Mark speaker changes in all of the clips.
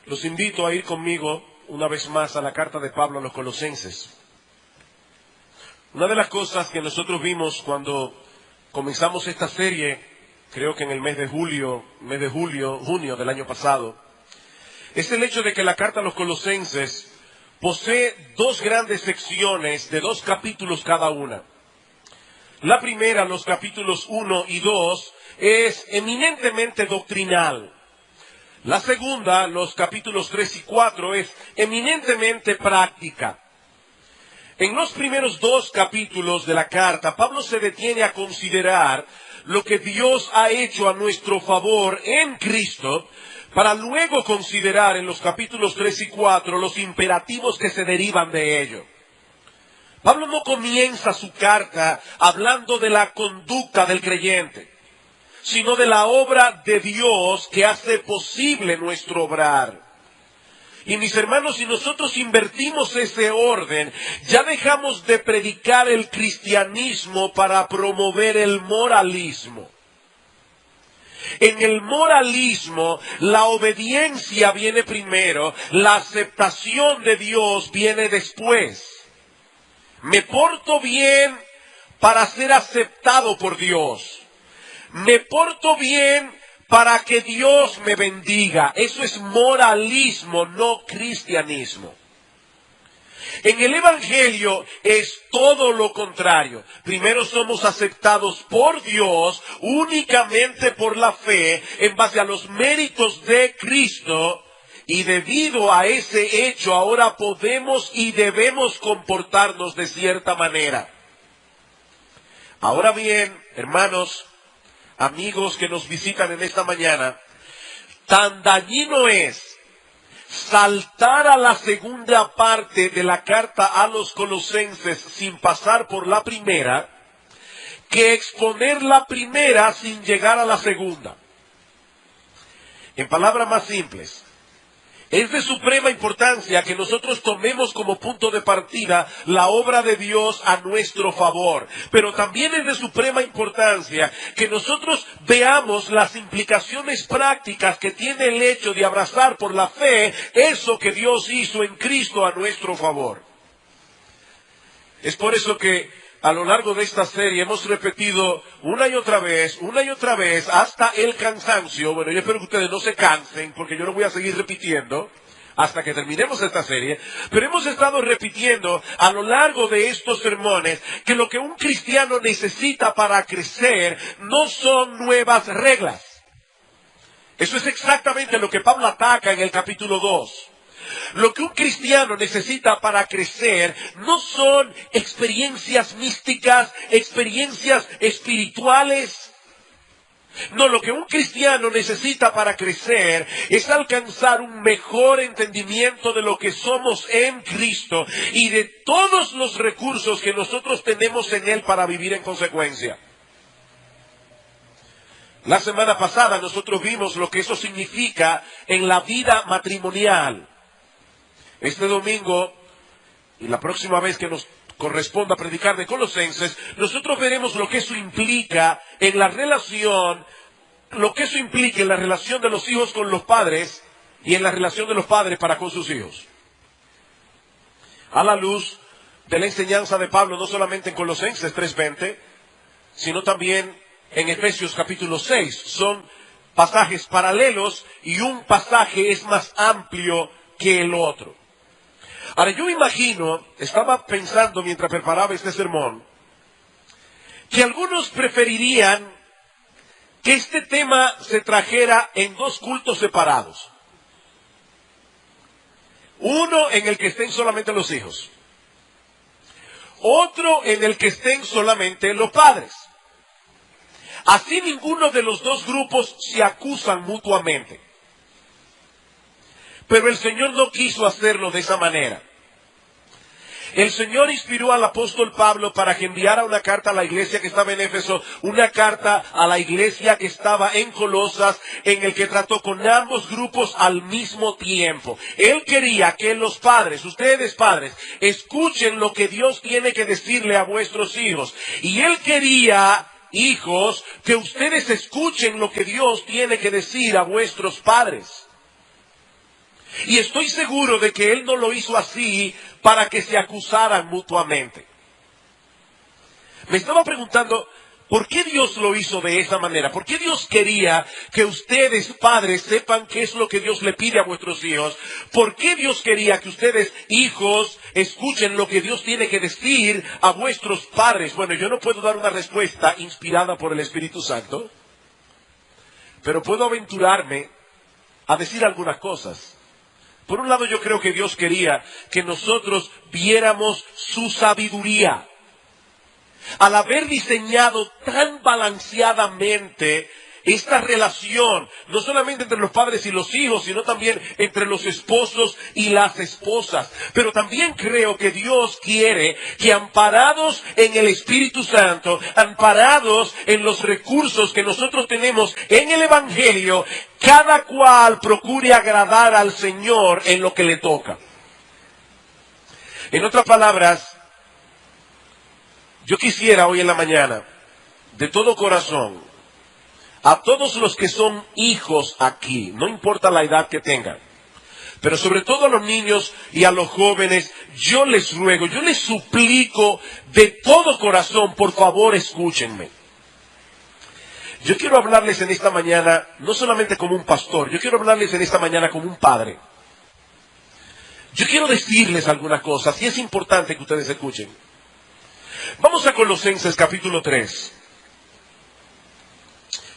Speaker 1: Los invito a ir conmigo una vez más a la carta de Pablo a los Colosenses. Una de las cosas que nosotros vimos cuando comenzamos esta serie, creo que en el mes de junio del año pasado, es el hecho de que la carta a los Colosenses posee dos grandes secciones de 2 capítulos cada una. La primera, los capítulos 1 y 2, es eminentemente doctrinal. La segunda, los capítulos 3 y 4, es eminentemente práctica. En los primeros 2 capítulos de la carta, Pablo se detiene a considerar lo que Dios ha hecho a nuestro favor en Cristo, para luego considerar en los capítulos 3 y 4 los imperativos que se derivan de ello. Pablo no comienza su carta hablando de la conducta del creyente, sino de la obra de Dios que hace posible nuestro obrar. Y mis hermanos, si nosotros invertimos ese orden, ya dejamos de predicar el cristianismo para promover el moralismo. En el moralismo, la obediencia viene primero, la aceptación de Dios viene después. Me porto bien para ser aceptado por Dios. Me porto bien para que Dios me bendiga. Eso es moralismo, no cristianismo. En el Evangelio es todo lo contrario. Primero somos aceptados por Dios únicamente por la fe en base a los méritos de Cristo, y debido a ese hecho ahora podemos y debemos comportarnos de cierta manera. Ahora bien, hermanos, amigos que nos visitan en esta mañana, tan dañino es saltar a la segunda parte de la carta a los Colosenses sin pasar por la primera, que exponer la primera sin llegar a la segunda. En palabras más simples, es de suprema importancia que nosotros tomemos como punto de partida la obra de Dios a nuestro favor. Pero también es de suprema importancia que nosotros veamos las implicaciones prácticas que tiene el hecho de abrazar por la fe eso que Dios hizo en Cristo a nuestro favor. Es por eso que a lo largo de esta serie hemos repetido una y otra vez, hasta el cansancio. Bueno, yo espero que ustedes no se cansen, porque yo lo voy a seguir repitiendo hasta que terminemos esta serie. Pero hemos estado repitiendo a lo largo de estos sermones que lo que un cristiano necesita para crecer no son nuevas reglas. Eso es exactamente lo que Pablo ataca en el capítulo 2. Lo que un cristiano necesita para crecer no son experiencias místicas, experiencias espirituales. No, lo que un cristiano necesita para crecer es alcanzar un mejor entendimiento de lo que somos en Cristo y de todos los recursos que nosotros tenemos en Él para vivir en consecuencia. La semana pasada nosotros vimos lo que eso significa en la vida matrimonial. Este domingo, y la próxima vez que nos corresponda predicar de Colosenses, nosotros veremos lo que eso implica en la relación, de los hijos con los padres y en la relación de los padres para con sus hijos. A la luz de la enseñanza de Pablo, no solamente en Colosenses 3:20, sino también en Efesios capítulo 6. Son pasajes paralelos y un pasaje es más amplio que el otro. Ahora, yo imagino, estaba pensando mientras preparaba este sermón, que algunos preferirían que este tema se trajera en 2 cultos separados. Uno en el que estén solamente los hijos. Otro en el que estén solamente los padres. Así ninguno de los 2 grupos se acusan mutuamente. Pero el Señor no quiso hacerlo de esa manera. El Señor inspiró al apóstol Pablo para que enviara una carta a la iglesia que estaba en Éfeso, una carta a la iglesia que estaba en Colosas, en el que trató con ambos grupos al mismo tiempo. Él quería que los padres, ustedes padres, escuchen lo que Dios tiene que decirle a vuestros hijos. Y Él quería, hijos, que ustedes escuchen lo que Dios tiene que decir a vuestros padres. Y estoy seguro de que Él no lo hizo así para que se acusaran mutuamente. Me estaba preguntando, ¿por qué Dios lo hizo de esa manera? ¿Por qué Dios quería que ustedes, padres, sepan qué es lo que Dios le pide a vuestros hijos? ¿Por qué Dios quería que ustedes, hijos, escuchen lo que Dios tiene que decir a vuestros padres? Bueno, yo no puedo dar una respuesta inspirada por el Espíritu Santo, pero puedo aventurarme a decir algunas cosas. Por un lado, yo creo que Dios quería que nosotros viéramos su sabiduría. Al haber diseñado tan balanceadamente esta relación, no solamente entre los padres y los hijos, sino también entre los esposos y las esposas. Pero también creo que Dios quiere que, amparados en el Espíritu Santo, amparados en los recursos que nosotros tenemos en el Evangelio, cada cual procure agradar al Señor en lo que le toca. En otras palabras, yo quisiera hoy en la mañana, de todo corazón, a todos los que son hijos aquí, no importa la edad que tengan, pero sobre todo a los niños y a los jóvenes, yo les ruego, yo les suplico de todo corazón, por favor escúchenme. Yo quiero hablarles en esta mañana, no solamente como un pastor, yo quiero hablarles en esta mañana como un padre. Yo quiero decirles algunas cosas y es importante que ustedes escuchen. Vamos a Colosenses capítulo 3.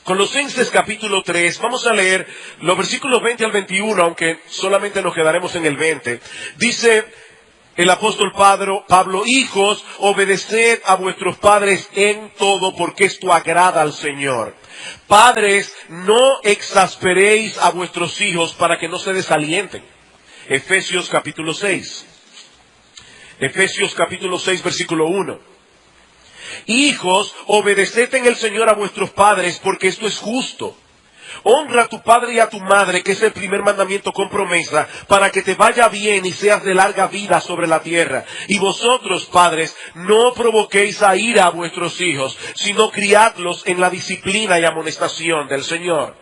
Speaker 1: Colosenses capítulo 3, vamos a leer los versículos 20 al 21, aunque solamente nos quedaremos en el 20. Dice el apóstol Pablo, hijos, obedeced a vuestros padres en todo, porque esto agrada al Señor. Padres, no exasperéis a vuestros hijos para que no se desalienten. Efesios capítulo 6. Efesios capítulo 6, versículo 1. Hijos, obedeced en el Señor a vuestros padres, porque esto es justo. Honra a tu padre y a tu madre, que es el primer mandamiento con promesa, para que te vaya bien y seas de larga vida sobre la tierra. Y vosotros, padres, no provoquéis a ira a vuestros hijos, sino criadlos en la disciplina y amonestación del Señor.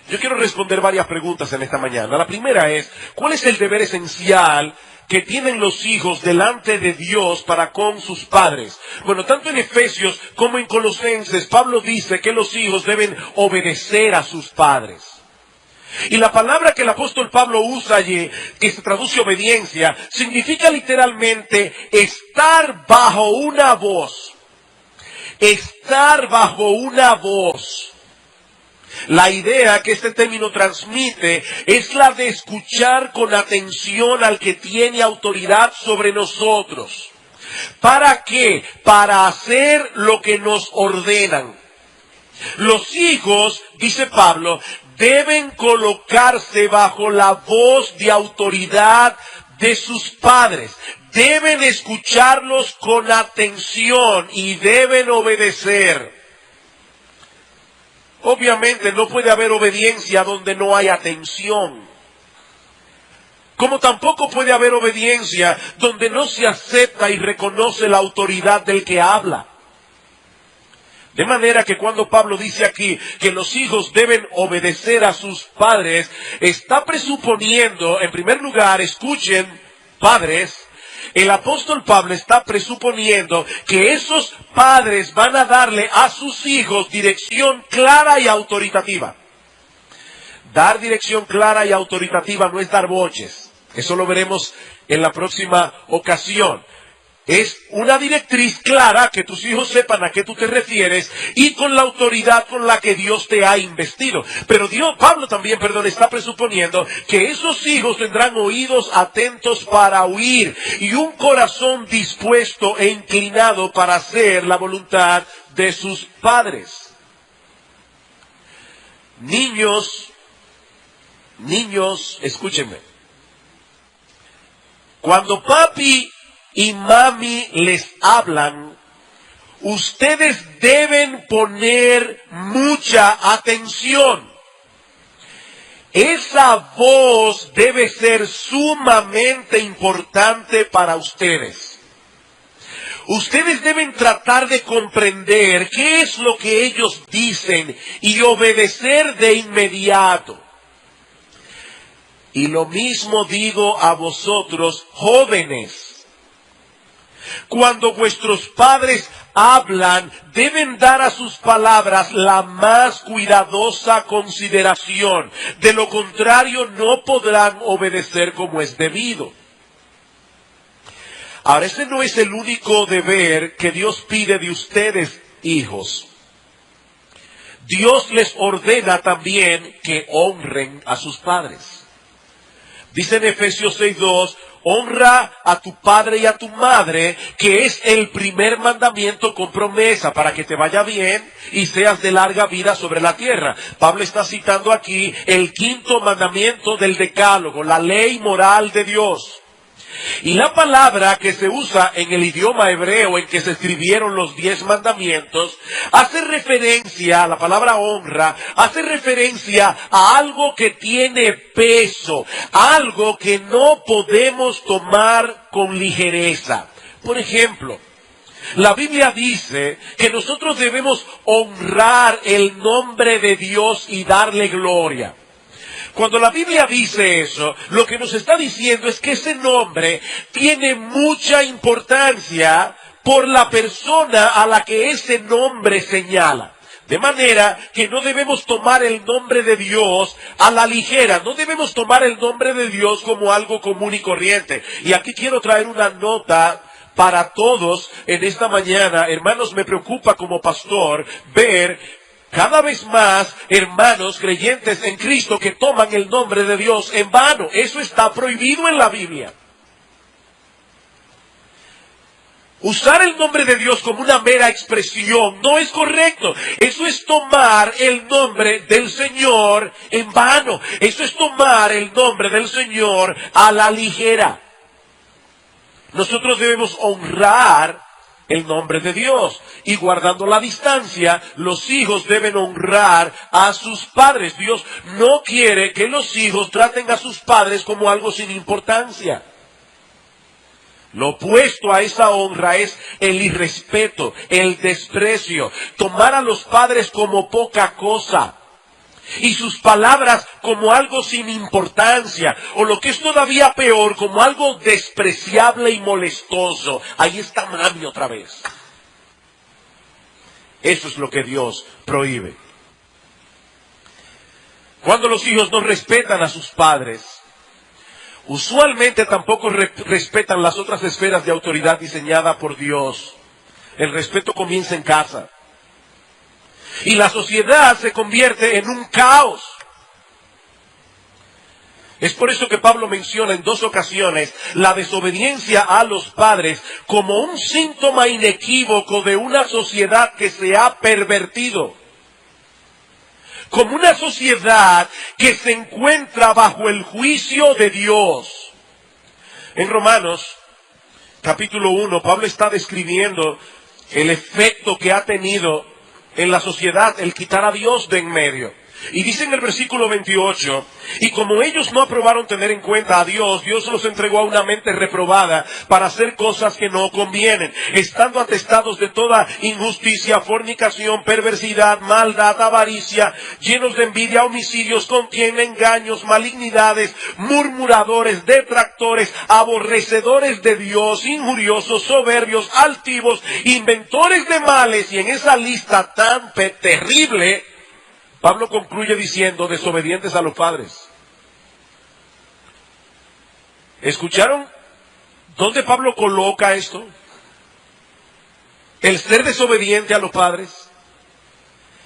Speaker 1: Yo quiero responder varias preguntas en esta mañana. La primera es, ¿cuál es el deber esencial que tienen los hijos delante de Dios para con sus padres? Bueno, tanto en Efesios como en Colosenses, Pablo dice que los hijos deben obedecer a sus padres. Y la palabra que el apóstol Pablo usa allí, que se traduce obediencia, significa literalmente estar bajo una voz. Estar bajo una voz. La idea que este término transmite es la de escuchar con atención al que tiene autoridad sobre nosotros. ¿Para qué? Para hacer lo que nos ordenan. Los hijos, dice Pablo, deben colocarse bajo la voz de autoridad de sus padres. Deben escucharlos con atención y deben obedecer. Obviamente no puede haber obediencia donde no hay atención. Como tampoco puede haber obediencia donde no se acepta y reconoce la autoridad del que habla. De manera que cuando Pablo dice aquí que los hijos deben obedecer a sus padres, está presuponiendo, en primer lugar, escuchen, padres, el apóstol Pablo está presuponiendo que esos padres van a darle a sus hijos dirección clara y autoritativa. Dar dirección clara y autoritativa no es dar boches. Eso lo veremos en la próxima ocasión. Es una directriz clara, que tus hijos sepan a qué tú te refieres y con la autoridad con la que Dios te ha investido. Pero Pablo también, está presuponiendo que esos hijos tendrán oídos atentos para oír y un corazón dispuesto e inclinado para hacer la voluntad de sus padres. Niños, escúchenme. Cuando papi y mami les hablan, ustedes deben poner mucha atención. Esa voz debe ser sumamente importante para ustedes. Ustedes deben tratar de comprender qué es lo que ellos dicen y obedecer de inmediato. Y lo mismo digo a vosotros, jóvenes. Cuando vuestros padres hablan, deben dar a sus palabras la más cuidadosa consideración. De lo contrario, no podrán obedecer como es debido. Ahora, este no es el único deber que Dios pide de ustedes, hijos. Dios les ordena también que honren a sus padres. Dice en Efesios 6:2, honra a tu padre y a tu madre, que es el primer mandamiento con promesa para que te vaya bien y seas de larga vida sobre la tierra. Pablo está citando aquí el quinto mandamiento del Decálogo, la ley moral de Dios. Y la palabra que se usa en el idioma hebreo en que se escribieron los 10 mandamientos, hace referencia, la palabra honra, hace referencia a algo que tiene peso, algo que no podemos tomar con ligereza. Por ejemplo, la Biblia dice que nosotros debemos honrar el nombre de Dios y darle gloria. Cuando la Biblia dice eso, lo que nos está diciendo es que ese nombre tiene mucha importancia por la persona a la que ese nombre señala. De manera que no debemos tomar el nombre de Dios a la ligera, no debemos tomar el nombre de Dios como algo común y corriente. Y aquí quiero traer una nota para todos en esta mañana. Hermanos, me preocupa como pastor ver cada vez más hermanos creyentes en Cristo que toman el nombre de Dios en vano. Eso está prohibido en la Biblia. Usar el nombre de Dios como una mera expresión no es correcto. Eso es tomar el nombre del Señor en vano. Eso es tomar el nombre del Señor a la ligera. Nosotros debemos honrar el nombre de Dios. Y guardando la distancia, los hijos deben honrar a sus padres. Dios no quiere que los hijos traten a sus padres como algo sin importancia. Lo opuesto a esa honra es el irrespeto, el desprecio, tomar a los padres como poca cosa y sus palabras como algo sin importancia, o lo que es todavía peor, como algo despreciable y molestoso. Ahí está mami otra vez. Eso es lo que Dios prohíbe. Cuando los hijos no respetan a sus padres, usualmente tampoco respetan las otras esferas de autoridad diseñadas por Dios. El respeto comienza en casa. Y la sociedad se convierte en un caos. Es por eso que Pablo menciona en 2 ocasiones la desobediencia a los padres como un síntoma inequívoco de una sociedad que se ha pervertido. Como una sociedad que se encuentra bajo el juicio de Dios. En Romanos, capítulo 1, Pablo está describiendo el efecto que ha tenido en la sociedad el quitar a Dios de en medio. Y dice en el versículo 28, y como ellos no aprobaron tener en cuenta a Dios, Dios los entregó a una mente reprobada para hacer cosas que no convienen, estando atestados de toda injusticia, fornicación, perversidad, maldad, avaricia, llenos de envidia, homicidios, contienda, engaños, malignidades, murmuradores, detractores, aborrecedores de Dios, injuriosos, soberbios, altivos, inventores de males. Y en esa lista tan terrible, Pablo concluye diciendo, desobedientes a los padres. ¿Escucharon dónde Pablo coloca esto? El ser desobediente a los padres.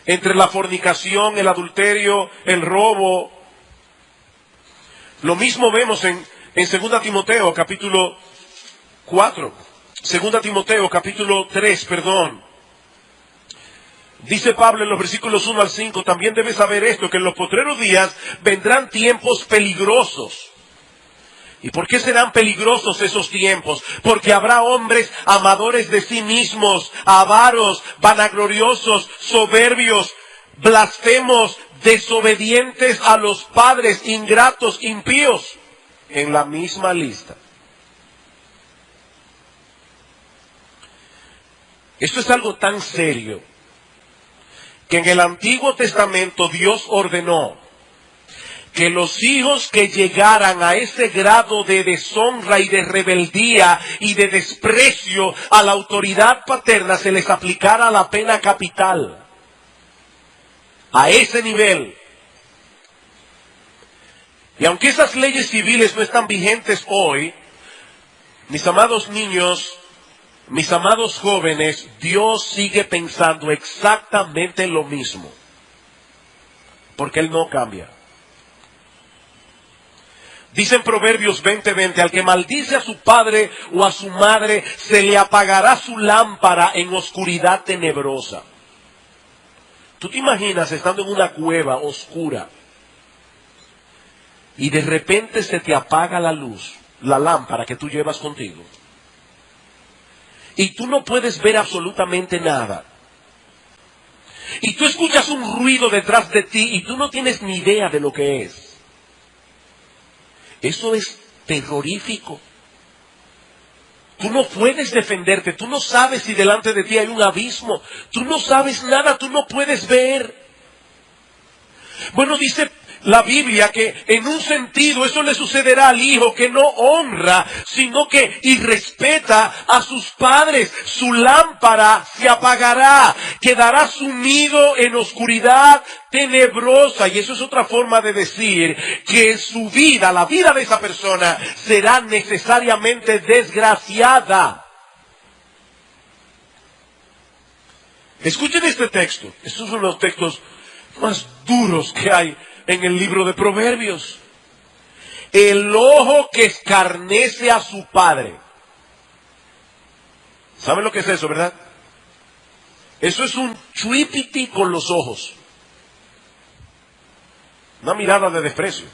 Speaker 1: Entre la fornicación, el adulterio, el robo. Lo mismo vemos en 2 Timoteo capítulo 4. 2 Timoteo capítulo 3, perdón. Dice Pablo en los versículos 1 al 5, también debes saber esto, que en los postreros días vendrán tiempos peligrosos. ¿Y por qué serán peligrosos esos tiempos? Porque habrá hombres amadores de sí mismos, avaros, vanagloriosos, soberbios, blasfemos, desobedientes a los padres, ingratos, impíos, en la misma lista. Esto es algo tan serio que en el Antiguo Testamento Dios ordenó que los hijos que llegaran a ese grado de deshonra y de rebeldía y de desprecio a la autoridad paterna se les aplicara la pena capital. A ese nivel. Y aunque esas leyes civiles no están vigentes hoy, mis amados niños, mis amados jóvenes, Dios sigue pensando exactamente lo mismo. Porque Él no cambia. Dice en Proverbios 20:20, al que maldice a su padre o a su madre, se le apagará su lámpara en oscuridad tenebrosa. ¿Tú te imaginas estando en una cueva oscura y de repente se te apaga la luz, la lámpara que tú llevas contigo? Y tú no puedes ver absolutamente nada. Y tú escuchas un ruido detrás de ti y tú no tienes ni idea de lo que es. Eso es terrorífico. Tú no puedes defenderte, tú no sabes si delante de ti hay un abismo, tú no sabes nada, tú no puedes ver. Bueno, dice la Biblia que en un sentido eso le sucederá al hijo que no honra, sino que irrespeta a sus padres. Su lámpara se apagará, quedará sumido en oscuridad tenebrosa. Y eso es otra forma de decir que su vida, la vida de esa persona, será necesariamente desgraciada. Escuchen este texto. Estos son los textos más duros que hay en el libro de Proverbios. El ojo que escarnece a su padre. ¿Saben lo que es eso, verdad? Eso es un chuipiti con los ojos. Una mirada de desprecio.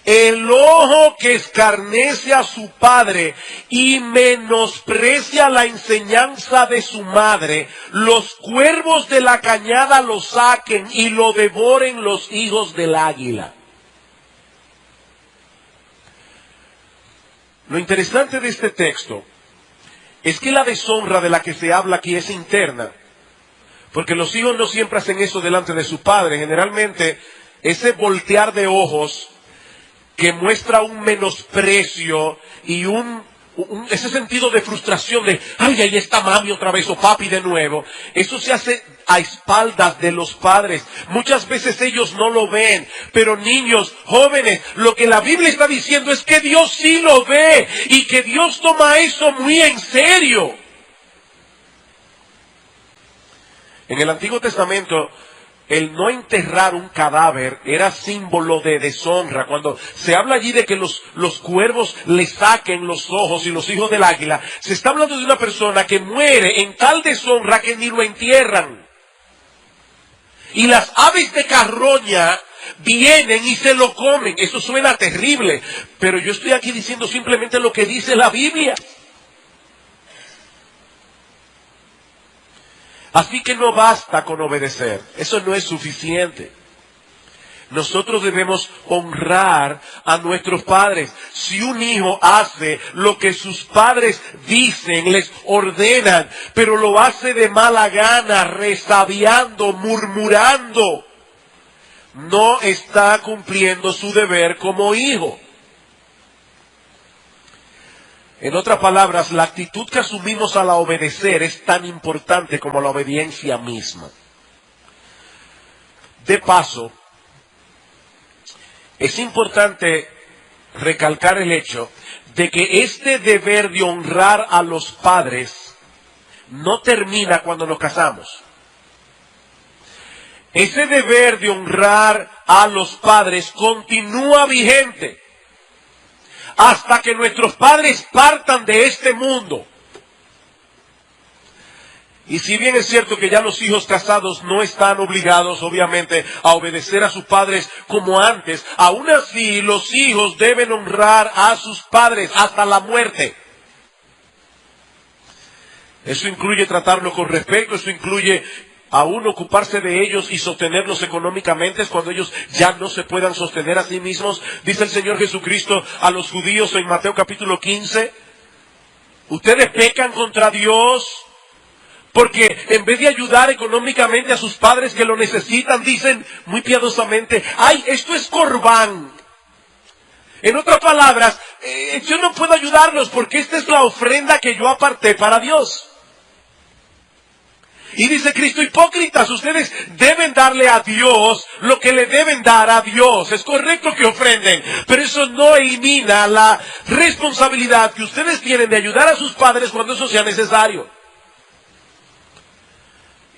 Speaker 1: El ojo que escarnece a su padre y menosprecia la enseñanza de su madre, los cuervos de la cañada lo saquen y lo devoren los hijos del águila. Lo interesante de este texto es que la deshonra de la que se habla aquí es interna, porque los hijos no siempre hacen eso delante de su padre. Generalmente ese voltear de ojos que muestra un menosprecio y ese sentido de frustración de, ay, ahí está mami otra vez o papi de nuevo. Eso se hace a espaldas de los padres. Muchas veces ellos no lo ven, pero niños, jóvenes, lo que la Biblia está diciendo es que Dios sí lo ve y que Dios toma eso muy en serio. En el Antiguo Testamento, el no enterrar un cadáver era símbolo de deshonra. Cuando se habla allí de que los cuervos le saquen los ojos y los hijos del águila, se está hablando de una persona que muere en tal deshonra que ni lo entierran. Y las aves de carroña vienen y se lo comen. Eso suena terrible, pero yo estoy aquí diciendo simplemente lo que dice la Biblia. Así que no basta con obedecer, eso no es suficiente. Nosotros debemos honrar a nuestros padres. Si un hijo hace lo que sus padres dicen, les ordenan, pero lo hace de mala gana, resabiando, murmurando, no está cumpliendo su deber como hijo. En otras palabras, la actitud que asumimos al obedecer es tan importante como la obediencia misma. De paso, es importante recalcar el hecho de que este deber de honrar a los padres no termina cuando nos casamos. Ese deber de honrar a los padres continúa vigente hasta que nuestros padres partan de este mundo. Y si bien es cierto que ya los hijos casados no están obligados, obviamente, a obedecer a sus padres como antes, aún así los hijos deben honrar a sus padres hasta la muerte. Eso incluye tratarlos con respeto, eso incluye aún ocuparse de ellos y sostenerlos económicamente cuando ellos ya no se puedan sostener a sí mismos. Dice el Señor Jesucristo a los judíos en Mateo capítulo 15, ustedes pecan contra Dios Porque en vez de ayudar económicamente a sus padres que lo necesitan, dicen muy piadosamente, ay, esto es corbán. En otras palabras, yo no puedo ayudarlos porque esta es la ofrenda que yo aparté para Dios. Y dice Cristo, hipócritas, ustedes deben darle a Dios lo que le deben dar a Dios. Es correcto que ofrenden, pero eso no elimina la responsabilidad que ustedes tienen de ayudar a sus padres cuando eso sea necesario.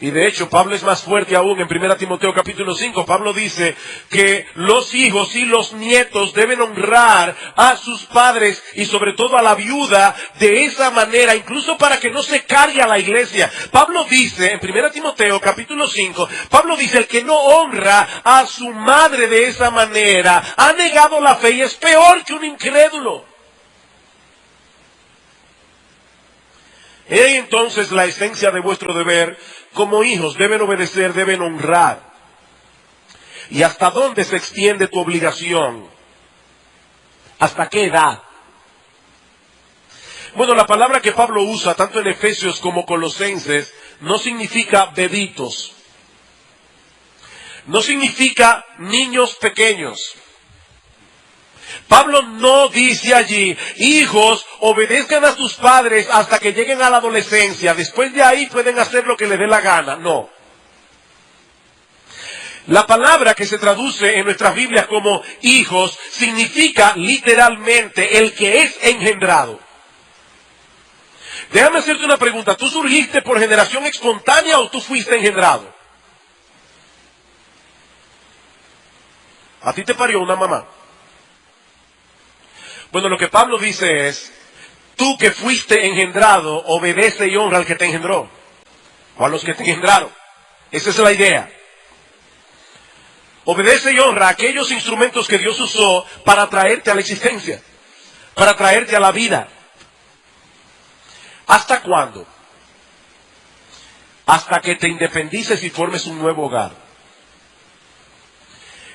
Speaker 1: Y de hecho, Pablo es más fuerte aún en 1 Timoteo capítulo 5. Pablo dice que los hijos y los nietos deben honrar a sus padres y sobre todo a la viuda de esa manera, incluso para que no se cargue a la iglesia. Pablo dice, en 1 Timoteo capítulo 5, Pablo dice, el que no honra a su madre de esa manera, ha negado la fe y es peor que un incrédulo. He entonces la esencia de vuestro deber. Como hijos deben obedecer, deben honrar. ¿Y hasta dónde se extiende tu obligación? ¿Hasta qué edad? Bueno, la palabra que Pablo usa, tanto en Efesios como Colosenses, no significa bebitos. No significa niños pequeños. Pablo no dice allí, hijos, obedezcan a sus padres hasta que lleguen a la adolescencia. Después de ahí pueden hacer lo que les dé la gana. No. La palabra que se traduce en nuestras Biblias como hijos significa literalmente el que es engendrado. Déjame hacerte una pregunta. ¿Tú surgiste por generación espontánea o tú fuiste engendrado? ¿A ti te parió una mamá? Bueno, lo que Pablo dice es, tú que fuiste engendrado, obedece y honra al que te engendró, o a los que te engendraron. Esa es la idea. Obedece y honra a aquellos instrumentos que Dios usó para traerte a la existencia, para traerte a la vida. ¿Hasta cuándo? Hasta que te independices y formes un nuevo hogar.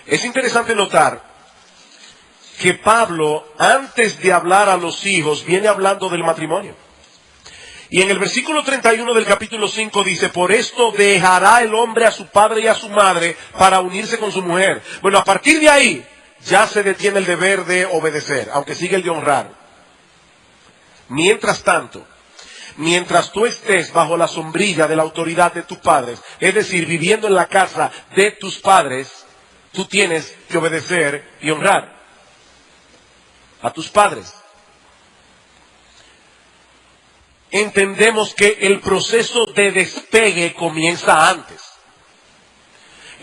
Speaker 1: Es interesante notar que Pablo, antes de hablar a los hijos, viene hablando del matrimonio. Y en el versículo 31 del capítulo 5 dice, por esto dejará el hombre a su padre y a su madre para unirse con su mujer. Bueno, a partir de ahí, ya se detiene el deber de obedecer, aunque sigue el de honrar. Mientras tanto, mientras tú estés bajo la sombrilla de la autoridad de tus padres, es decir, viviendo en la casa de tus padres, tú tienes que obedecer y honrar a tus padres. Entendemos que el proceso de despegue comienza antes.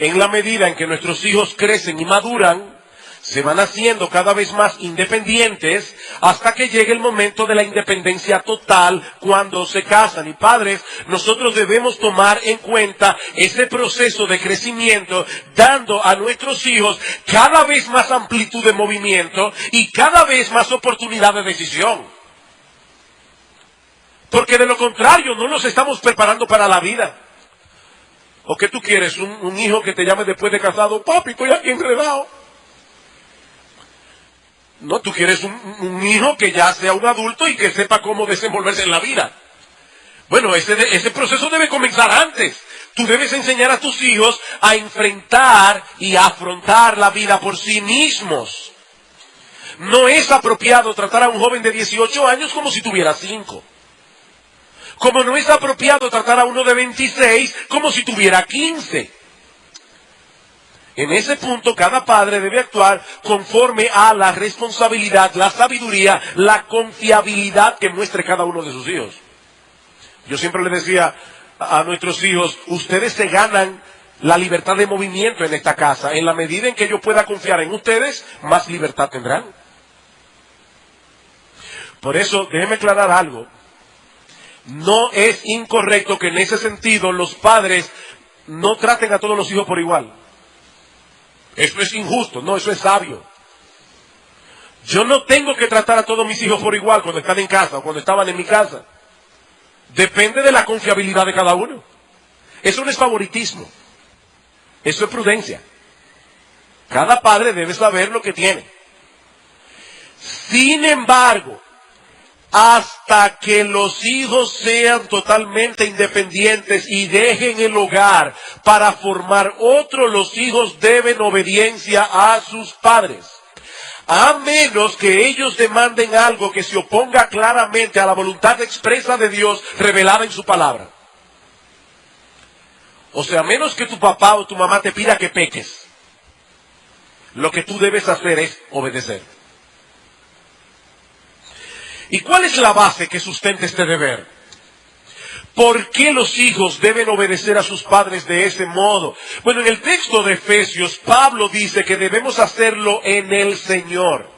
Speaker 1: En la medida en que nuestros hijos crecen y maduran, se van haciendo cada vez más independientes hasta que llegue el momento de la independencia total cuando se casan. Y padres, nosotros debemos tomar en cuenta ese proceso de crecimiento, dando a nuestros hijos cada vez más amplitud de movimiento y cada vez más oportunidad de decisión. Porque de lo contrario no nos estamos preparando para la vida. ¿O qué tú quieres? ¿Un hijo que te llame después de casado? Papi, estoy aquí enredado. No, tú quieres un hijo que ya sea un adulto y que sepa cómo desenvolverse en la vida. Bueno, ese proceso debe comenzar antes. Tú debes enseñar a tus hijos a enfrentar y a afrontar la vida por sí mismos. No es apropiado tratar a un joven de 18 años como si tuviera 5. Como no es apropiado tratar a uno de 26 como si tuviera 15. En ese punto, cada padre debe actuar conforme a la responsabilidad, la sabiduría, la confiabilidad que muestre cada uno de sus hijos. Yo siempre les decía a nuestros hijos, ustedes se ganan la libertad de movimiento en esta casa. En la medida en que yo pueda confiar en ustedes, más libertad tendrán. Por eso, déjenme aclarar algo. No es incorrecto que en ese sentido los padres no traten a todos los hijos por igual. Eso es injusto, no, eso es sabio. Yo no tengo que tratar a todos mis hijos por igual cuando están en casa o cuando estaban en mi casa. Depende de la confiabilidad de cada uno. Eso no es favoritismo. Eso es prudencia. Cada padre debe saber lo que tiene. Sin embargo, hasta que los hijos sean totalmente independientes y dejen el hogar para formar otro, los hijos deben obediencia a sus padres. A menos que ellos demanden algo que se oponga claramente a la voluntad expresa de Dios revelada en su palabra. O sea, a menos que tu papá o tu mamá te pida que peques, lo que tú debes hacer es obedecer. ¿Y cuál es la base que sustenta este deber? ¿Por qué los hijos deben obedecer a sus padres de ese modo? Bueno, en el texto de Efesios, Pablo dice que debemos hacerlo en el Señor.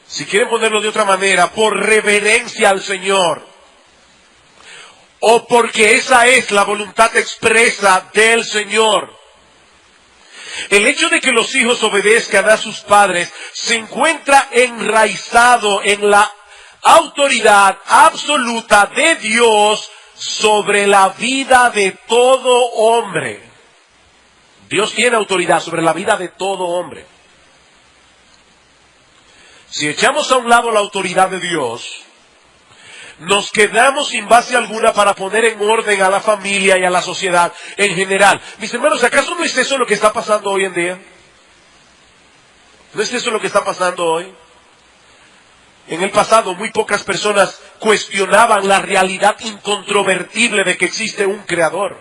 Speaker 1: Si quieren ponerlo de otra manera, por reverencia al Señor. O porque esa es la voluntad expresa del Señor. El hecho de que los hijos obedezcan a sus padres se encuentra enraizado en la autoridad absoluta de Dios sobre la vida de todo hombre. Dios tiene autoridad sobre la vida de todo hombre. Si echamos a un lado la autoridad de Dios, nos quedamos sin base alguna para poner en orden a la familia y a la sociedad en general. Mis hermanos, ¿acaso no es eso lo que está pasando hoy en día? ¿No es eso lo que está pasando hoy? En el pasado, muy pocas personas cuestionaban la realidad incontrovertible de que existe un creador.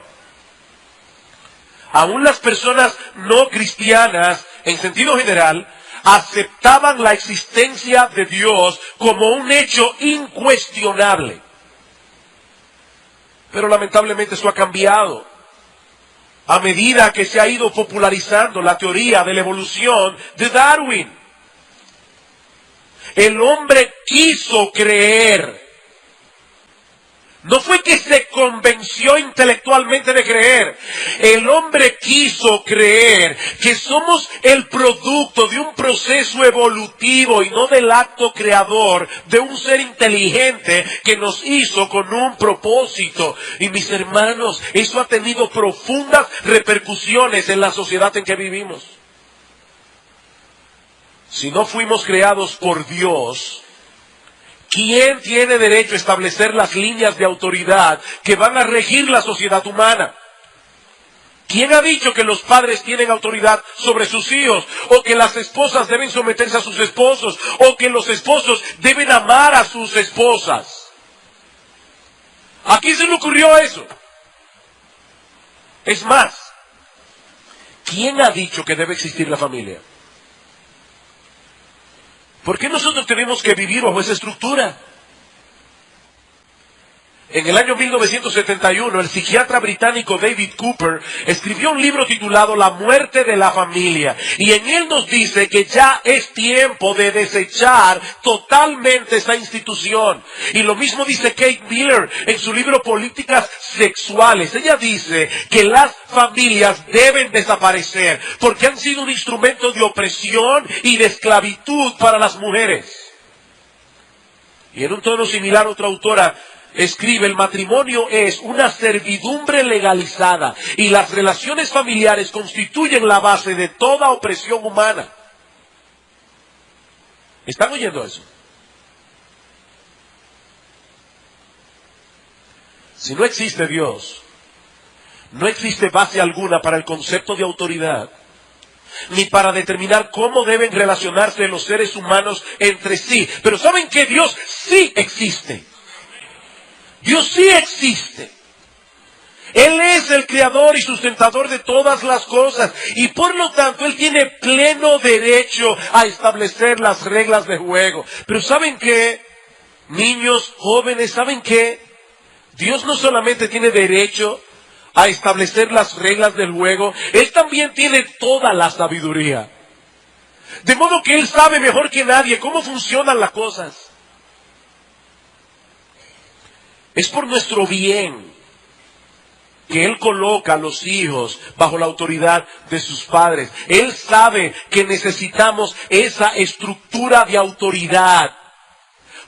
Speaker 1: Aún las personas no cristianas, en sentido general, aceptaban la existencia de Dios como un hecho incuestionable. Pero lamentablemente eso ha cambiado. A medida que se ha ido popularizando la teoría de la evolución de Darwin. El hombre quiso creer. No fue que se convenció intelectualmente de creer. El hombre quiso creer que somos el producto de un proceso evolutivo y no del acto creador de un ser inteligente que nos hizo con un propósito. Y mis hermanos, eso ha tenido profundas repercusiones en la sociedad en que vivimos. Si no fuimos creados por Dios, ¿quién tiene derecho a establecer las líneas de autoridad que van a regir la sociedad humana? ¿Quién ha dicho que los padres tienen autoridad sobre sus hijos? ¿O que las esposas deben someterse a sus esposos? ¿O que los esposos deben amar a sus esposas? ¿A quién se le ocurrió eso? Es más, ¿quién ha dicho que debe existir la familia? ¿Por qué nosotros tenemos que vivir bajo esa estructura? En el año 1971, el psiquiatra británico David Cooper escribió un libro titulado La muerte de la familia. Y en él nos dice que ya es tiempo de desechar totalmente esa institución. Y lo mismo dice Kate Miller en su libro Políticas Sexuales. Ella dice que las familias deben desaparecer porque han sido un instrumento de opresión y de esclavitud para las mujeres. Y en un tono similar, otra autora escribe: el matrimonio es una servidumbre legalizada y las relaciones familiares constituyen la base de toda opresión humana. ¿Están oyendo eso? Si no existe Dios, no existe base alguna para el concepto de autoridad, ni para determinar cómo deben relacionarse los seres humanos entre sí. Pero ¿saben qué? Dios sí existe. Dios sí existe. Él es el creador y sustentador de todas las cosas. Y por lo tanto, Él tiene pleno derecho a establecer las reglas de juego. Pero ¿saben qué? Niños, jóvenes, ¿saben qué? Dios no solamente tiene derecho a establecer las reglas del juego, Él también tiene toda la sabiduría. De modo que Él sabe mejor que nadie cómo funcionan las cosas. Es por nuestro bien que Él coloca a los hijos bajo la autoridad de sus padres. Él sabe que necesitamos esa estructura de autoridad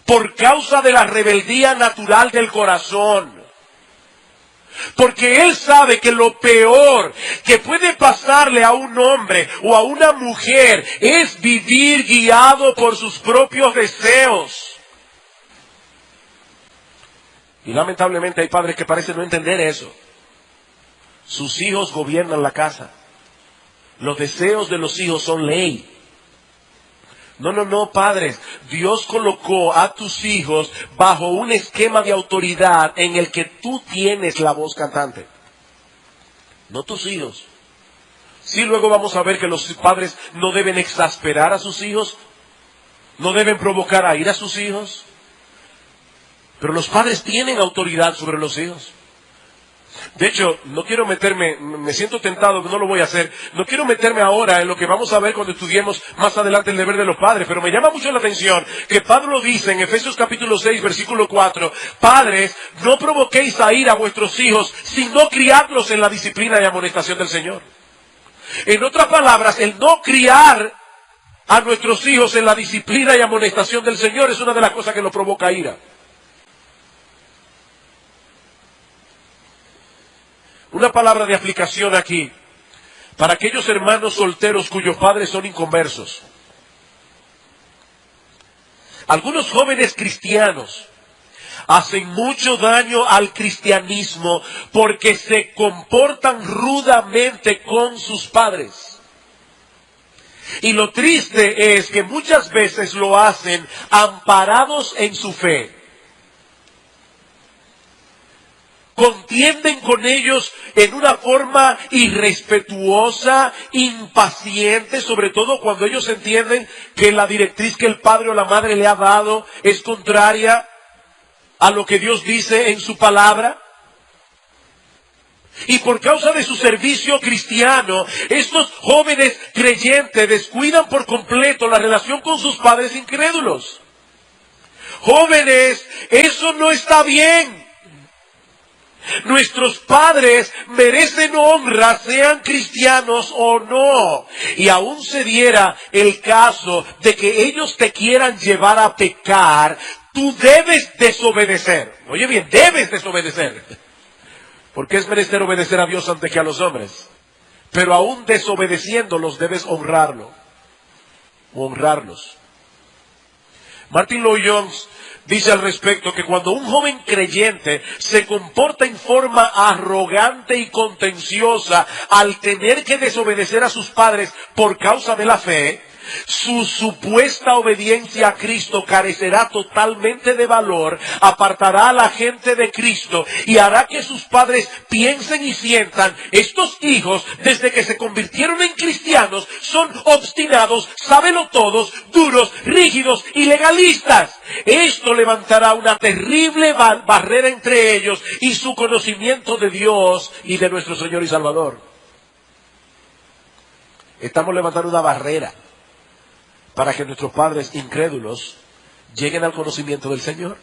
Speaker 1: por causa de la rebeldía natural del corazón. Porque Él sabe que lo peor que puede pasarle a un hombre o a una mujer es vivir guiado por sus propios deseos. Y lamentablemente hay padres que parecen no entender eso. Sus hijos gobiernan la casa. Los deseos de los hijos son ley. No, padres. Dios colocó a tus hijos bajo un esquema de autoridad en el que tú tienes la voz cantante. No tus hijos. Sí, luego vamos a ver que los padres no deben exasperar a sus hijos. No deben provocar a ira a sus hijos. Pero los padres tienen autoridad sobre los hijos. De hecho, no quiero meterme, me siento tentado, que no lo voy a hacer. No quiero meterme ahora en lo que vamos a ver cuando estudiemos más adelante el deber de los padres. Pero me llama mucho la atención que Pablo dice en Efesios capítulo 6, versículo 4, padres, no provoquéis a ira a vuestros hijos, sino criadlos en la disciplina y amonestación del Señor. En otras palabras, el no criar a nuestros hijos en la disciplina y amonestación del Señor es una de las cosas que nos provoca ira. Una palabra de aplicación aquí, para aquellos hermanos solteros cuyos padres son inconversos. Algunos jóvenes cristianos hacen mucho daño al cristianismo porque se comportan rudamente con sus padres. Y lo triste es que muchas veces lo hacen amparados en su fe. Contienden con ellos en una forma irrespetuosa, impaciente, sobre todo cuando ellos entienden que la directriz que el padre o la madre le ha dado es contraria a lo que Dios dice en su palabra. Y por causa de su servicio cristiano, estos jóvenes creyentes descuidan por completo la relación con sus padres incrédulos. Jóvenes, eso no está bien. Nuestros padres merecen honra, sean cristianos o no. Y aún se diera el caso de que ellos te quieran llevar a pecar, tú debes desobedecer. Oye bien, debes desobedecer. Porque es menester obedecer a Dios antes que a los hombres. Pero aún desobedeciéndolos debes honrarlos. Martin Lloyd-Jones dice al respecto que cuando un joven creyente se comporta en forma arrogante y contenciosa al tener que desobedecer a sus padres por causa de la fe, su supuesta obediencia a Cristo carecerá totalmente de valor, apartará a la gente de Cristo y hará que sus padres piensen y sientan: estos hijos, desde que se convirtieron en cristianos, son obstinados, sábelotodos, duros, rígidos y legalistas. Esto levantará una terrible barrera entre ellos y su conocimiento de Dios y de nuestro Señor y Salvador. Estamos levantando una barrera para que nuestros padres incrédulos lleguen al conocimiento del Señor.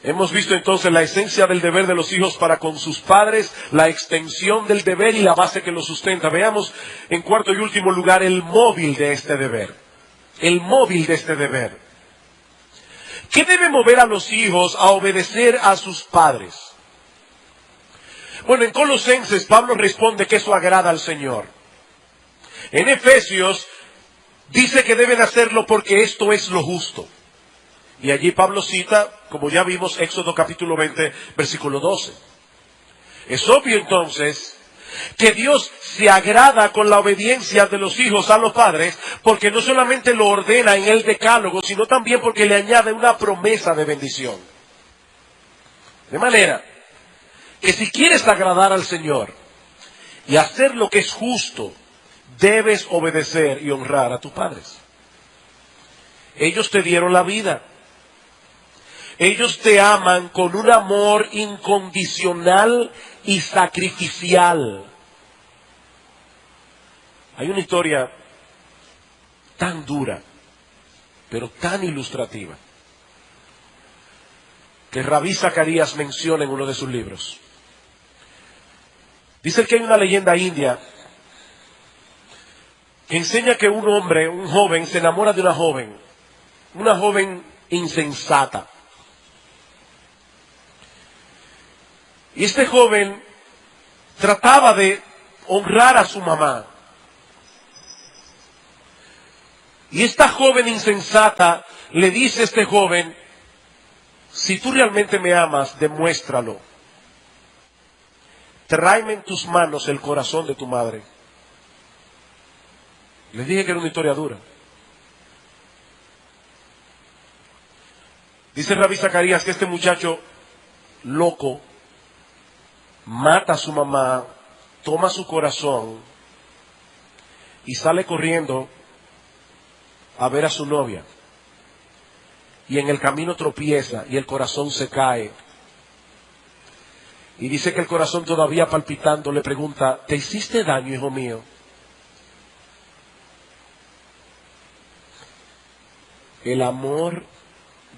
Speaker 1: Hemos visto entonces la esencia del deber de los hijos para con sus padres, la extensión del deber y la base que lo sustenta. Veamos en cuarto y último lugar el móvil de este deber. El móvil de este deber. ¿Qué debe mover a los hijos a obedecer a sus padres? Bueno, en Colosenses Pablo responde que eso agrada al Señor. En Efesios dice que deben hacerlo porque esto es lo justo. Y allí Pablo cita, como ya vimos, Éxodo capítulo 20, versículo 12. Es obvio entonces que Dios se agrada con la obediencia de los hijos a los padres, porque no solamente lo ordena en el decálogo, sino también porque le añade una promesa de bendición. De manera que si quieres agradar al Señor y hacer lo que es justo, debes obedecer y honrar a tus padres. Ellos te dieron la vida. Ellos te aman con un amor incondicional y sacrificial. Hay una historia tan dura, pero tan ilustrativa, que Rabí Zacarías menciona en uno de sus libros. Dice que hay una leyenda india que enseña que un hombre, un joven, se enamora de una joven insensata. Y este joven trataba de honrar a su mamá. Y esta joven insensata le dice a este joven, si tú realmente me amas, demuéstralo. Tráeme en tus manos el corazón de tu madre. Les dije que era una historia dura. Dice Rabí Zacarías que este muchacho loco mata a su mamá, toma su corazón y sale corriendo a ver a su novia. Y en el camino tropieza y el corazón se cae. Y dice que el corazón todavía palpitando le pregunta, ¿te hiciste daño, hijo mío? El amor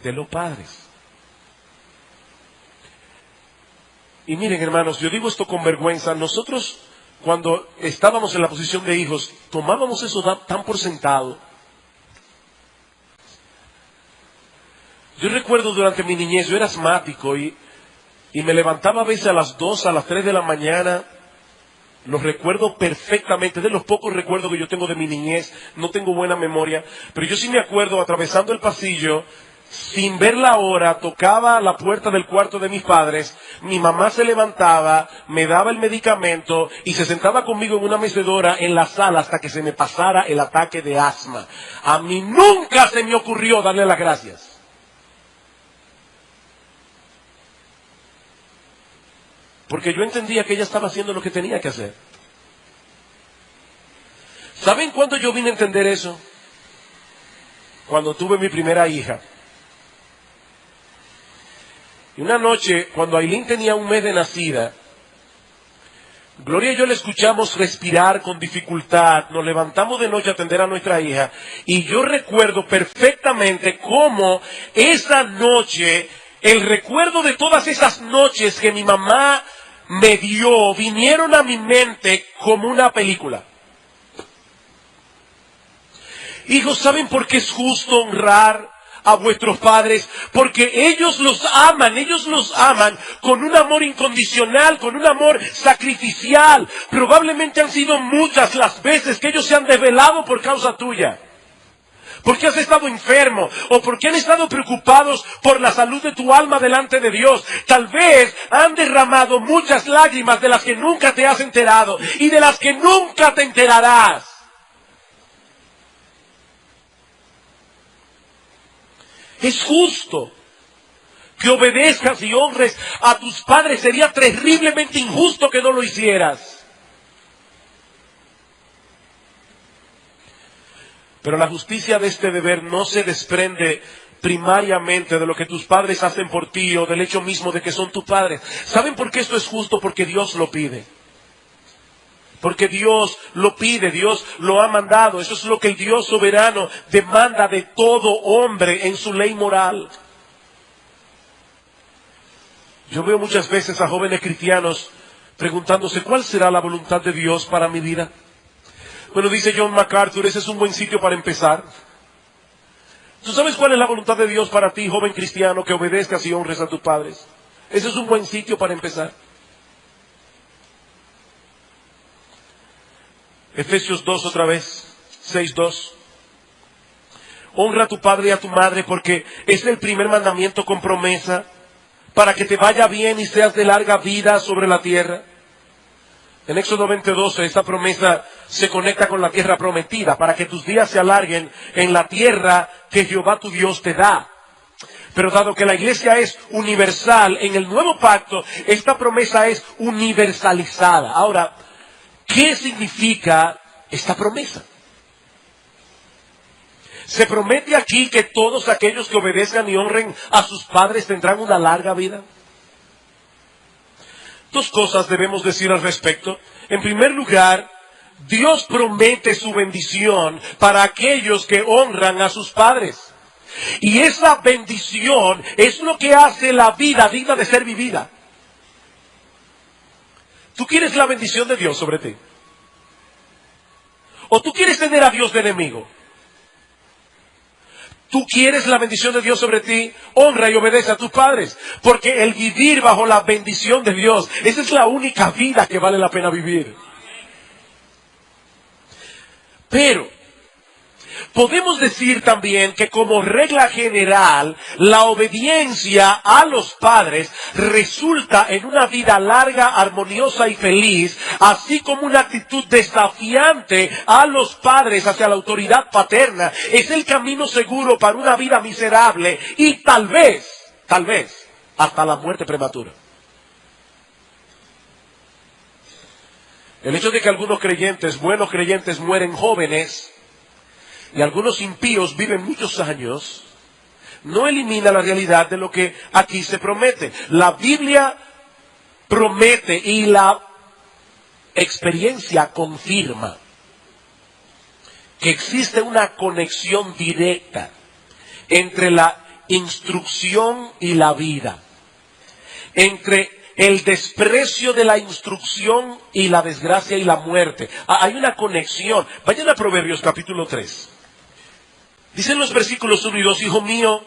Speaker 1: de los padres. Y miren, hermanos, yo digo esto con vergüenza. Nosotros, cuando estábamos en la posición de hijos, tomábamos eso tan por sentado. Yo recuerdo durante mi niñez, yo era asmático y me levantaba a veces a las 2, a las 3 de la mañana. Lo recuerdo perfectamente, de los pocos recuerdos que yo tengo de mi niñez. No tengo buena memoria, pero yo sí me acuerdo atravesando el pasillo, sin ver la hora, tocaba la puerta del cuarto de mis padres, mi mamá se levantaba, me daba el medicamento y se sentaba conmigo en una mecedora en la sala hasta que se me pasara el ataque de asma. A mí nunca se me ocurrió darle las gracias. Porque yo entendía que ella estaba haciendo lo que tenía que hacer. ¿Saben cuándo yo vine a entender eso? Cuando tuve mi primera hija. Y una noche, cuando Ailín tenía 1 mes de nacida, Gloria y yo le escuchamos respirar con dificultad, nos levantamos de noche a atender a nuestra hija, y yo recuerdo perfectamente cómo esa noche, el recuerdo de todas esas noches que mi mamá me dio, vinieron a mi mente como una película. Hijos, ¿saben por qué es justo honrar a vuestros padres? Porque ellos los aman con un amor incondicional, con un amor sacrificial. Probablemente han sido muchas las veces que ellos se han desvelado por causa tuya. Porque has estado enfermo o porque han estado preocupados por la salud de tu alma delante de Dios. Tal vez han derramado muchas lágrimas de las que nunca te has enterado y de las que nunca te enterarás. Es justo que obedezcas y honres a tus padres. Sería terriblemente injusto que no lo hicieras. Pero la justicia de este deber no se desprende primariamente de lo que tus padres hacen por ti o del hecho mismo de que son tus padres. ¿Saben por qué esto es justo? Porque Dios lo pide. Porque Dios lo pide, Dios lo ha mandado. Eso es lo que el Dios soberano demanda de todo hombre en su ley moral. Yo veo muchas veces a jóvenes cristianos preguntándose, ¿cuál será la voluntad de Dios para mi vida? Bueno, dice John MacArthur, ese es un buen sitio para empezar. ¿Tú sabes cuál es la voluntad de Dios para ti, joven cristiano, que obedezcas y honres a tus padres? Ese es un buen sitio para empezar. Efesios 2 otra vez, 6:2. Honra a tu padre y a tu madre porque es el primer mandamiento con promesa para que te vaya bien y seas de larga vida sobre la tierra. En Éxodo 20:12 esta promesa se conecta con la tierra prometida para que tus días se alarguen en la tierra que Jehová tu Dios te da. Pero dado que la iglesia es universal, en el nuevo pacto esta promesa es universalizada. Ahora, ¿qué significa esta promesa? ¿Se promete aquí que todos aquellos que obedezcan y honren a sus padres tendrán una larga vida? Dos cosas debemos decir al respecto. En primer lugar, Dios promete su bendición para aquellos que honran a sus padres. Y esa bendición es lo que hace la vida digna de ser vivida. ¿Tú quieres la bendición de Dios sobre ti? ¿O tú quieres tener a Dios de enemigo? Tú quieres la bendición de Dios sobre ti, honra y obedece a tus padres. Porque el vivir bajo la bendición de Dios, esa es la única vida que vale la pena vivir. Pero podemos decir también que como regla general, la obediencia a los padres resulta en una vida larga, armoniosa y feliz, así como una actitud desafiante a los padres hacia la autoridad paterna. Es el camino seguro para una vida miserable y tal vez, hasta la muerte prematura. El hecho de que algunos creyentes, buenos creyentes, mueren jóvenes, y algunos impíos viven muchos años, no elimina la realidad de lo que aquí se promete. La Biblia promete y la experiencia confirma que existe una conexión directa entre la instrucción y la vida, entre el desprecio de la instrucción y la desgracia y la muerte. Hay una conexión. Vayan a Proverbios capítulo 3. Dicen los versículos 1 y 2, hijo mío,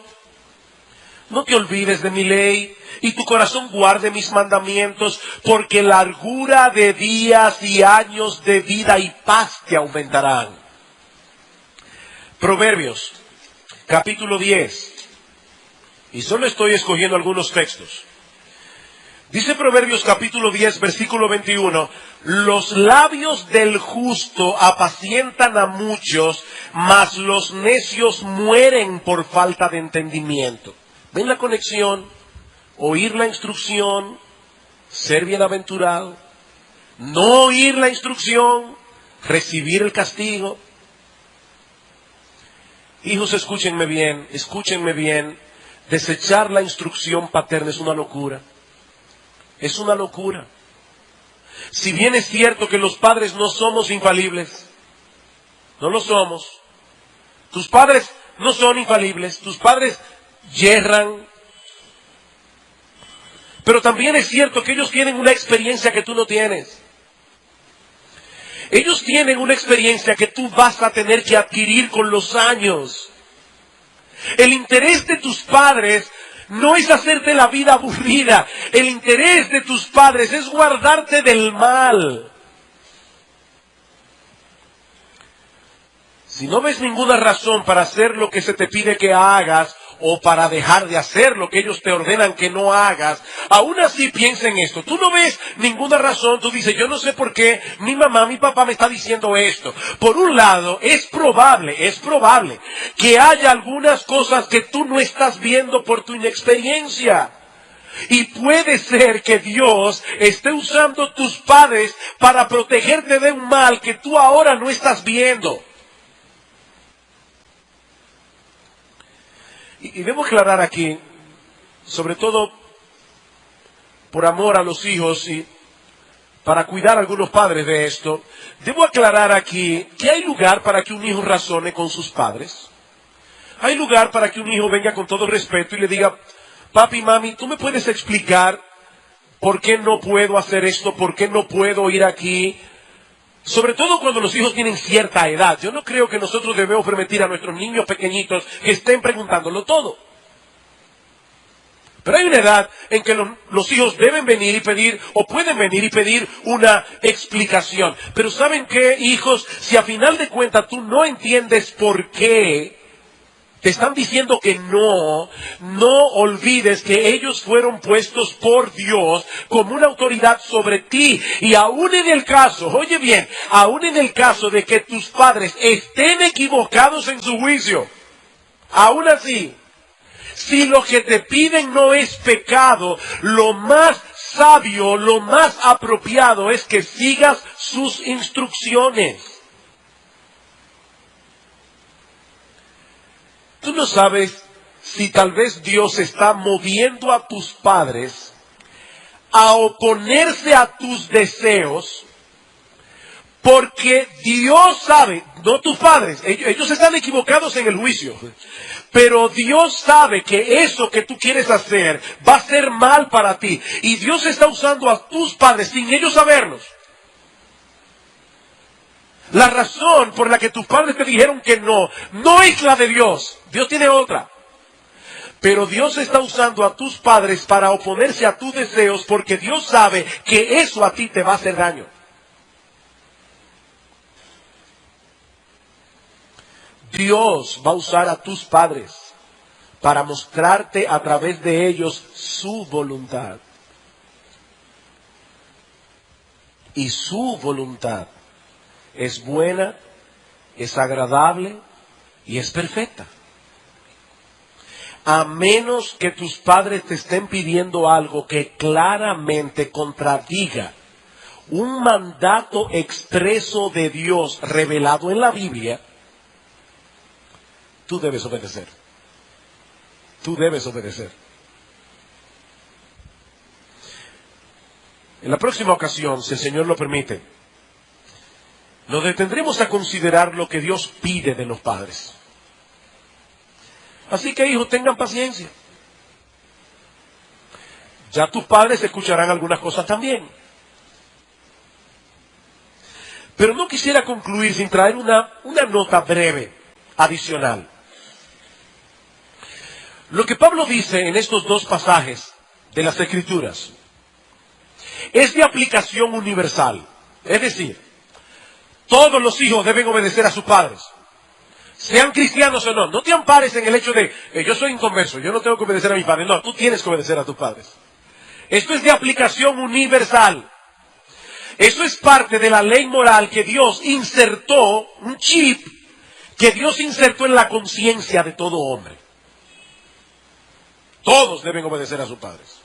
Speaker 1: no te olvides de mi ley, y tu corazón guarde mis mandamientos, porque largura de días y años de vida y paz te aumentarán. Proverbios, capítulo 10, y solo estoy escogiendo algunos textos. Dice Proverbios capítulo 10, versículo 21, los labios del justo apacientan a muchos, mas los necios mueren por falta de entendimiento. ¿Ven la conexión? Oír la instrucción, ser bienaventurado. No oír la instrucción, recibir el castigo. Hijos, escúchenme bien. Desechar la instrucción paterna es una locura. Es una locura. Si bien es cierto que los padres no somos infalibles, no lo somos. Tus padres no son infalibles, tus padres yerran. Pero también es cierto que ellos tienen una experiencia que tú no tienes. Ellos tienen una experiencia que tú vas a tener que adquirir con los años. El interés de tus padres no es hacerte la vida aburrida. El interés de tus padres es guardarte del mal. Si no ves ninguna razón para hacer lo que se te pide que hagas, o para dejar de hacer lo que ellos te ordenan que no hagas, aún así piensa en esto. Tú no ves ninguna razón, tú dices, yo no sé por qué mi mamá, mi papá me está diciendo esto. Por un lado, es probable que haya algunas cosas que tú no estás viendo por tu inexperiencia. Y puede ser que Dios esté usando tus padres para protegerte de un mal que tú ahora no estás viendo. Y debo aclarar aquí, sobre todo por amor a los hijos y para cuidar a algunos padres de esto, debo aclarar aquí que hay lugar para que un hijo razone con sus padres. Hay lugar para que un hijo venga con todo respeto y le diga, papi, mami, ¿tú me puedes explicar por qué no puedo hacer esto? ¿Por qué no puedo ir aquí? Sobre todo cuando los hijos tienen cierta edad. Yo no creo que nosotros debemos permitir a nuestros niños pequeñitos que estén preguntándolo todo. Pero hay una edad en que los hijos deben venir y pedir, o pueden venir y pedir una explicación. Pero ¿saben qué, hijos? Si a final de cuentas tú no entiendes por qué te están diciendo que no olvides que ellos fueron puestos por Dios como una autoridad sobre ti. Y aún en el caso, oye bien, aún en el caso de que tus padres estén equivocados en su juicio, aún así, si lo que te piden no es pecado, lo más sabio, lo más apropiado es que sigas sus instrucciones. Tú no sabes si tal vez Dios está moviendo a tus padres a oponerse a tus deseos, porque Dios sabe, no tus padres, ellos están equivocados en el juicio, pero Dios sabe que eso que tú quieres hacer va a ser mal para ti, y Dios está usando a tus padres sin ellos saberlos La razón por la que tus padres te dijeron que no, no es la de Dios. Dios tiene otra. Pero Dios está usando a tus padres para oponerse a tus deseos porque Dios sabe que eso a ti te va a hacer daño. Dios va a usar a tus padres para mostrarte a través de ellos su voluntad. Y su voluntad es buena, es agradable y es perfecta. A menos que tus padres te estén pidiendo algo que claramente contradiga un mandato expreso de Dios revelado en la Biblia, tú debes obedecer. Tú debes obedecer. En la próxima ocasión, si el Señor lo permite, nos detendremos a considerar lo que Dios pide de los padres. Así que, hijos, tengan paciencia. Ya tus padres escucharán algunas cosas también. Pero no quisiera concluir sin traer una nota breve, adicional. Lo que Pablo dice en estos dos pasajes de las Escrituras es de aplicación universal. Es decir, todos los hijos deben obedecer a sus padres, sean cristianos o no. No te ampares en el hecho de, yo soy inconverso, yo no tengo que obedecer a mis padres. No, tú tienes que obedecer a tus padres. Esto es de aplicación universal. Eso es parte de la ley moral que Dios insertó, un chip que Dios insertó en la conciencia de todo hombre. Todos deben obedecer a sus padres.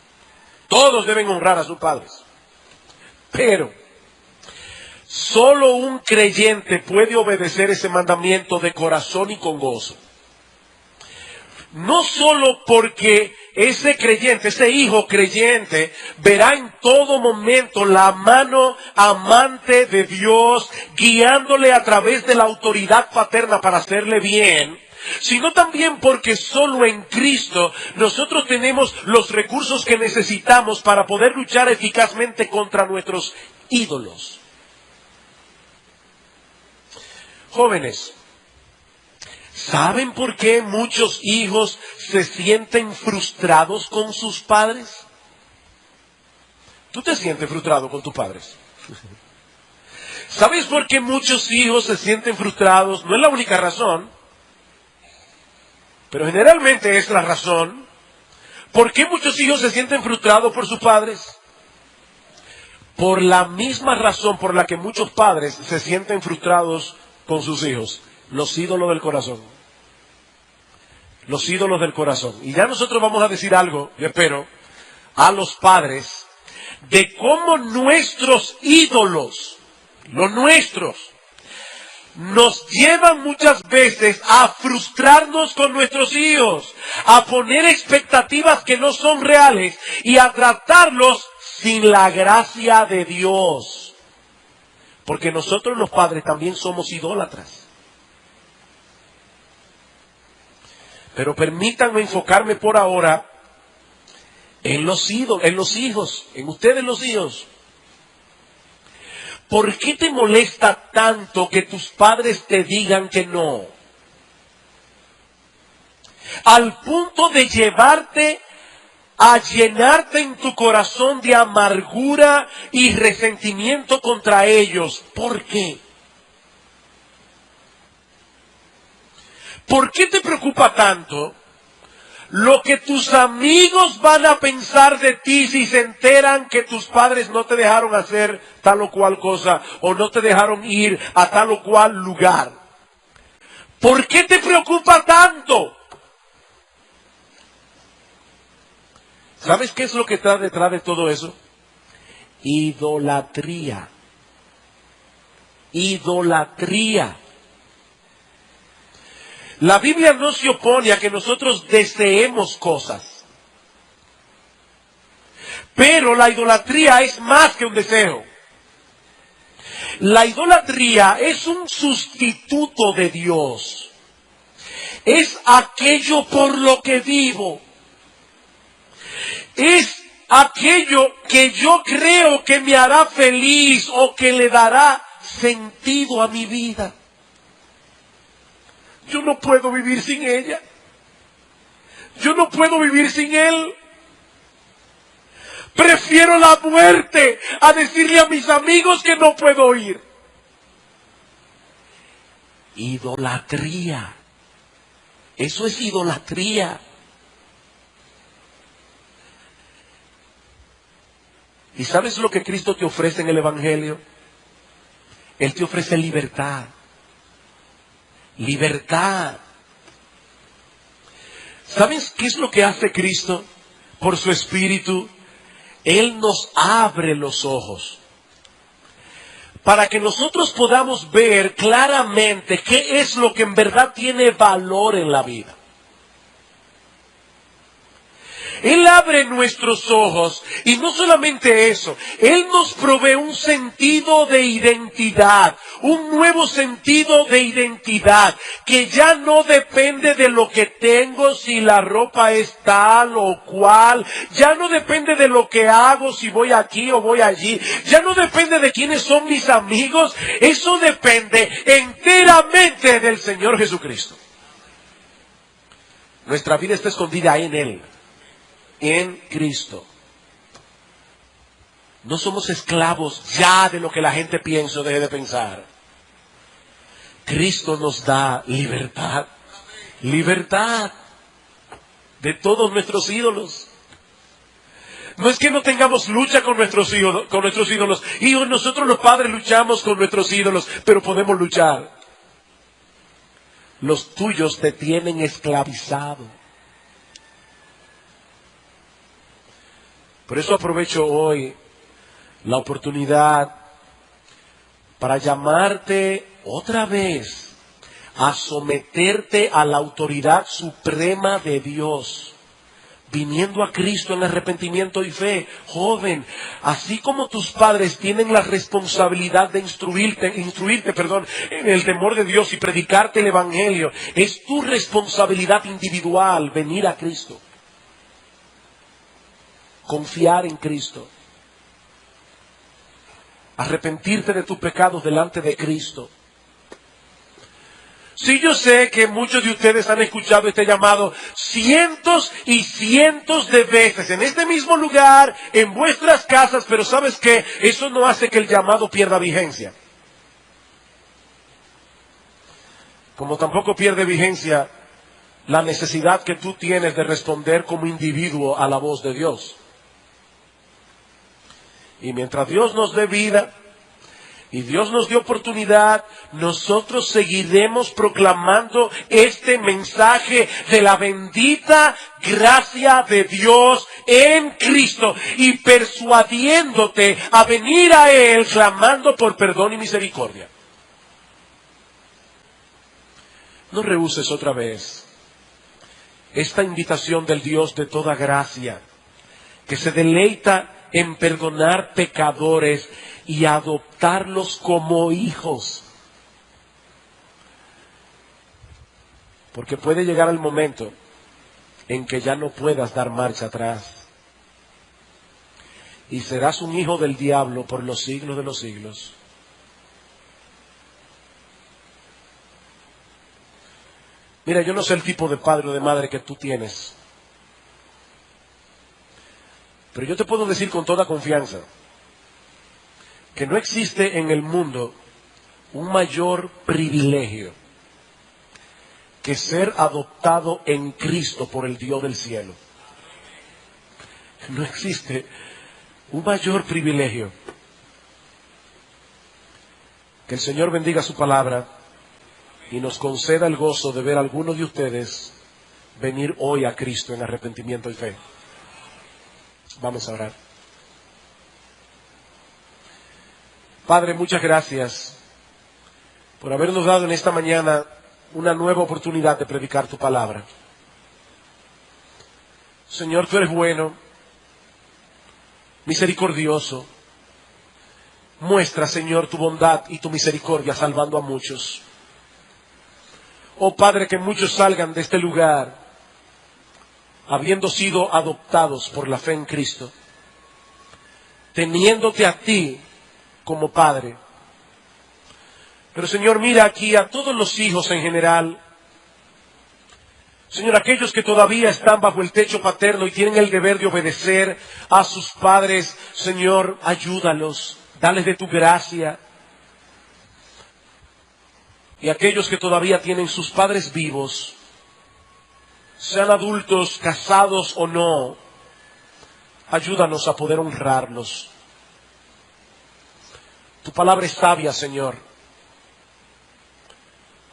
Speaker 1: Todos deben honrar a sus padres. Pero solo un creyente puede obedecer ese mandamiento de corazón y con gozo. No solo porque ese creyente, ese hijo creyente, verá en todo momento la mano amante de Dios guiándole a través de la autoridad paterna para hacerle bien, sino también porque solo en Cristo nosotros tenemos los recursos que necesitamos para poder luchar eficazmente contra nuestros ídolos. Jóvenes, ¿saben por qué muchos hijos se sienten frustrados con sus padres? ¿Tú te sientes frustrado con tus padres? ¿Sabes por qué muchos hijos se sienten frustrados? No es la única razón, pero generalmente es la razón. ¿Por qué muchos hijos se sienten frustrados por sus padres? Por la misma razón por la que muchos padres se sienten frustrados con sus hijos. Los ídolos del corazón. Los ídolos del corazón. Y ya nosotros vamos a decir algo, yo espero, a los padres, de cómo nuestros ídolos, los nuestros, nos llevan muchas veces a frustrarnos con nuestros hijos, a poner expectativas que no son reales y a tratarlos sin la gracia de Dios. Porque nosotros los padres también somos idólatras. Pero permítanme enfocarme por ahora en los hijos, en ustedes los hijos. ¿Por qué te molesta tanto que tus padres te digan que no? Al punto de llevarte a llenarte en tu corazón de amargura y resentimiento contra ellos. ¿Por qué? ¿Por qué te preocupa tanto lo que tus amigos van a pensar de ti si se enteran que tus padres no te dejaron hacer tal o cual cosa o no te dejaron ir a tal o cual lugar? ¿Por qué te preocupa tanto? ¿Sabes qué es lo que está detrás de todo eso? Idolatría. Idolatría. La Biblia no se opone a que nosotros deseemos cosas. Pero la idolatría es más que un deseo. La idolatría es un sustituto de Dios. Es aquello por lo que vivo. Es aquello que yo creo que me hará feliz o que le dará sentido a mi vida. Yo no puedo vivir sin ella. Yo no puedo vivir sin él. Prefiero la muerte a decirle a mis amigos que no puedo ir. Idolatría. Eso es idolatría. ¿Y sabes lo que Cristo te ofrece en el Evangelio? Él te ofrece libertad. Libertad. ¿Sabes qué es lo que hace Cristo? Por su Espíritu, Él nos abre los ojos para que nosotros podamos ver claramente qué es lo que en verdad tiene valor en la vida. Él abre nuestros ojos y no solamente eso, Él nos provee un sentido de identidad, un nuevo sentido de identidad que ya no depende de lo que tengo, si la ropa es tal o cual, ya no depende de lo que hago, si voy aquí o voy allí, ya no depende de quiénes son mis amigos, eso depende enteramente del Señor Jesucristo. Nuestra vida está escondida en Él. En Cristo. No somos esclavos ya de lo que la gente piensa o deje de pensar. Cristo nos da libertad. Libertad de todos nuestros ídolos. No es que no tengamos lucha con nuestros ídolos. Y nosotros los padres luchamos con nuestros ídolos, pero podemos luchar. Los tuyos te tienen esclavizado. Por eso aprovecho hoy la oportunidad para llamarte otra vez a someterte a la autoridad suprema de Dios, viniendo a Cristo en arrepentimiento y fe. Joven, así como tus padres tienen la responsabilidad de instruirte, en el temor de Dios y predicarte el Evangelio, es tu responsabilidad individual venir a Cristo. Confiar en Cristo. Arrepentirte de tus pecados delante de Cristo. Sí, yo sé que muchos de ustedes han escuchado este llamado cientos y cientos de veces, en este mismo lugar, en vuestras casas, pero ¿sabes qué? Eso no hace que el llamado pierda vigencia. Como tampoco pierde vigencia la necesidad que tú tienes de responder como individuo a la voz de Dios. Y mientras Dios nos dé vida y Dios nos dé oportunidad, nosotros seguiremos proclamando este mensaje de la bendita gracia de Dios en Cristo y persuadiéndote a venir a Él clamando por perdón y misericordia. No rehuses otra vez esta invitación del Dios de toda gracia, que se deleita en perdonar pecadores y adoptarlos como hijos. Porque puede llegar el momento en que ya no puedas dar marcha atrás. Y serás un hijo del diablo por los siglos de los siglos. Mira, yo no sé el tipo de padre o de madre que tú tienes. Pero yo te puedo decir con toda confianza que no existe en el mundo un mayor privilegio que ser adoptado en Cristo por el Dios del cielo. No existe un mayor privilegio. Que el Señor bendiga su palabra y nos conceda el gozo de ver a algunos de ustedes venir hoy a Cristo en arrepentimiento y fe. Vamos a orar. Padre, muchas gracias por habernos dado en esta mañana una nueva oportunidad de predicar tu palabra. Señor, tú eres bueno, misericordioso. Muestra, Señor, tu bondad y tu misericordia salvando a muchos. Oh Padre, que muchos salgan de este lugar habiendo sido adoptados por la fe en Cristo, teniéndote a ti como Padre, Pero Señor, mira aquí a todos los hijos en general. Señor, aquellos que todavía están bajo el techo paterno y tienen el deber de obedecer a sus padres, Señor, ayúdalos, dales de tu gracia. Y aquellos que todavía tienen sus padres vivos, sean adultos, casados o no, ayúdanos a poder honrarlos. Tu palabra es sabia, Señor.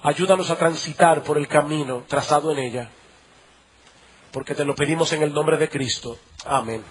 Speaker 1: Ayúdanos a transitar por el camino trazado en ella, porque te lo pedimos en el nombre de Cristo. Amén.